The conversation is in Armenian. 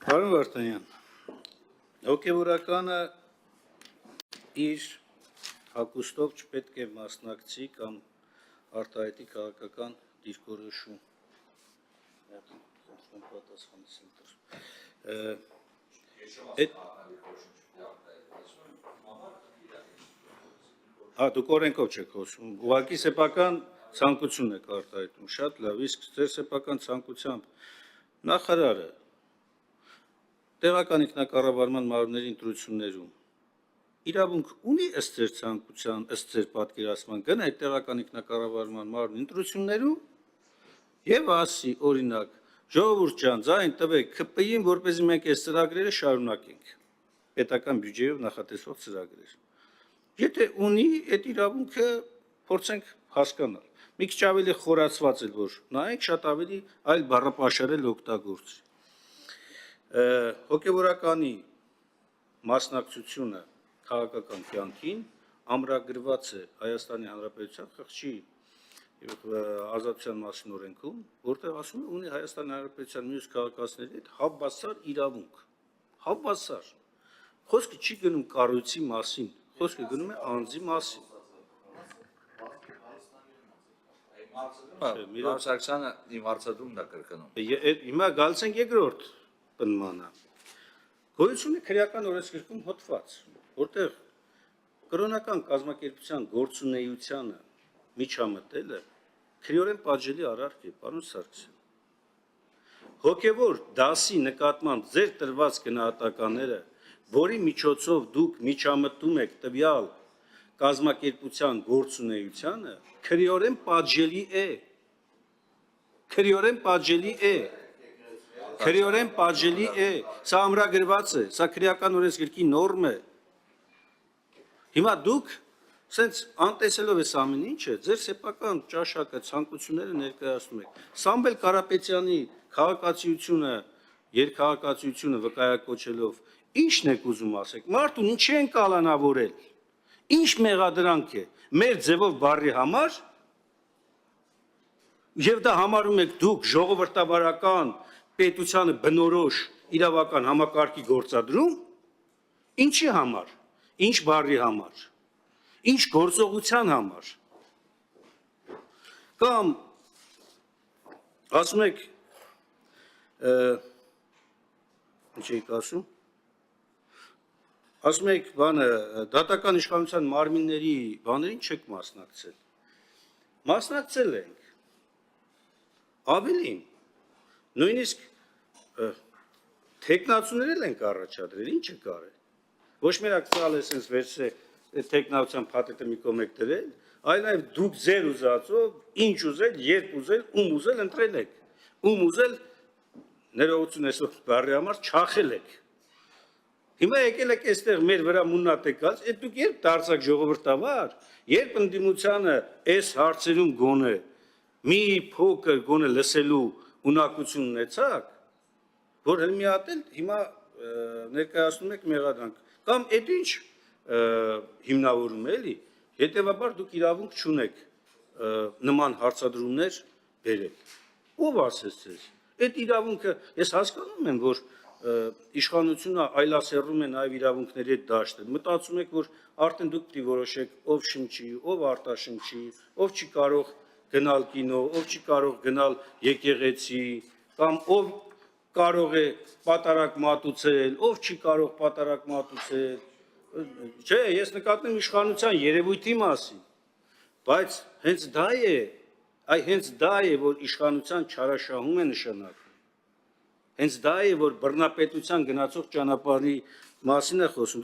Պարոն Վարդանյան, հոգևորականը իր հագուստով չպետք է մասնակցի կամ արտահայտի քաղաքական դիրքորոշում։ Դուք օրենքով չեք խոսում, ուղղակի սեփական ցանկություն եք արտահայտում, շատ լավ, իսկ ձեր սեփական ցանկությամբ նախարարը տեղական ինքնակառավարման մարմինների ընտրություններում իրավունք ունի ըստ ձեր ցանկության, ըստ ձեր պատկերացման գնա այդ տեղական ինքնակառավարման մարմնի ընտրություններում եւ ասի օրինակ ժողովուրդ ջան, ձայն տվեք ՔՊԻ-ին, որպեսզի մենք այս ծրագրերը շարունակենք, պետական բյուջեով նախատեսվող ծրագրեր։ Եթե ունի այդ իրավունքը փորձենք հասկանալ։ Մի քիչ ավելի խորացված է որ նայեք շատ ավելի այլ բառապաշարել օգտագործի։ Հոգևորականի մասնակցությունը քաղաքական կյանքին ամրագրված է Հայաստանի Հանրապետության խղճի ազատության մասին օրենքում, որտեղ ասում է ունի Հայաստանի Հանրապետության մյուս քաղաքացիների հետ հավասար իրավունք։ Հավասար։ Խոսքը չի գնում կառույցի մասին, խոսքը գնում է անձի մասին։ Միրոն Սարգսյանը իմ հարցադրումն է կրկնում։ Հիմա գալիս ենք երկրորդ պնդմանը։ Գոյություն է քրեական օրենսգրքում հոդված, որտեղ կրոնական կազմակերպության գործունեությանը միջամտելը քրեորեն պատժելի արարք է, պարոն Սարգսյան։ Հոգևոր դասի նկատմամբ ձեր տրված գնահատականները, որի միջոցով դուք միջամտում եք տվյալ կազմակերպության գործունեությանը, քրեորեն պատժելի է։ Քրեորեն պատժելի է։ Քրեորեն պատժելի է, սա ամրագրված է, սա քրեական օրենսգրքի նորմ է։ Հիմա դուք սենց անտեսելով ես ամեն ինչը, ձեր սեփական ճաշակը ցանկությունները ներկայացնում եք։ Սամվել Կարապետյանի քաղաքացիությունը, երկհաղաքացիությունը վկայակոչելով, ի՞նչն եք ուզում ասեք։ Մարդուն ինչ են կալանավորել։ Ինչ մեղադրանք է, մեր ձևով բառի համար, եւ դա համարում եք դուք ժողովրդավարական պետությանը բնորոշ իրավական համակարգի գործադրում, ինչի համար, ինչ բառի համար, ինչ գործողության համար, կամ ասում եք, ինչ եք ասում, ասում եք բանը, դատական իշխանության մարմինների բաներին չեք մասնակցել, մասնակցել ենք, ավելին, նույնիսկ թեկնածուներ ենք առաջադրել, ինչ է կարել, ոչ մենակ ծալ է սենց վերցրել թեկնածության փաթեթը մի կողմ եք դրել, այլ նաև դուք ձեր ուզածով, ինչ ուզել, երբ ուզել, ում ուզել ընտրել եք, ում ուզել ներողություն այսօր բառի համար չախել եք։ Հիմա եկել եք այստեղ մեր վրա մուննատ եք գալիս, այդ դուք երբ դարձաք ժողովրդավար, երբ ընդդիմությանը այս հարցերում գոնե մի փոքր գոնե լսելու ունակություն ունեցաք, որ մի հատ էլ հիմա ներկայացնում եք մեղադրանք, կամ այդ ինչ հիմնավորում է էլի, հետևաբար դուք իրավունք չունեք նման հարցադրումներ բերել։ Ով ասեց ձեզ։ Այդ իրավունքը, ես հասկանում եմ, որ իշխանությունը այլասերում է նաև իրավունքների հետ դաշտը։ Մտածում եք, որ արդեն դուք պիտի որոշեք, ով շնչի, ով արտաշնչի, ով չի կարող գնալ կինո, ով չի կարող գնալ եկեղեցի, կամ ով կարող է պատարակ մատուցել, ով չի կարող պատարակ մատուցել։ Չէ, ես նկատում իշխանության երևույթի մասին, բայց հենց դա է, հենց դա է, որ իշխանության չարաշահում է նշանակում։ Հենց դա է, որ բռնապետության գնացող ճանապարհի մասին է խոսում։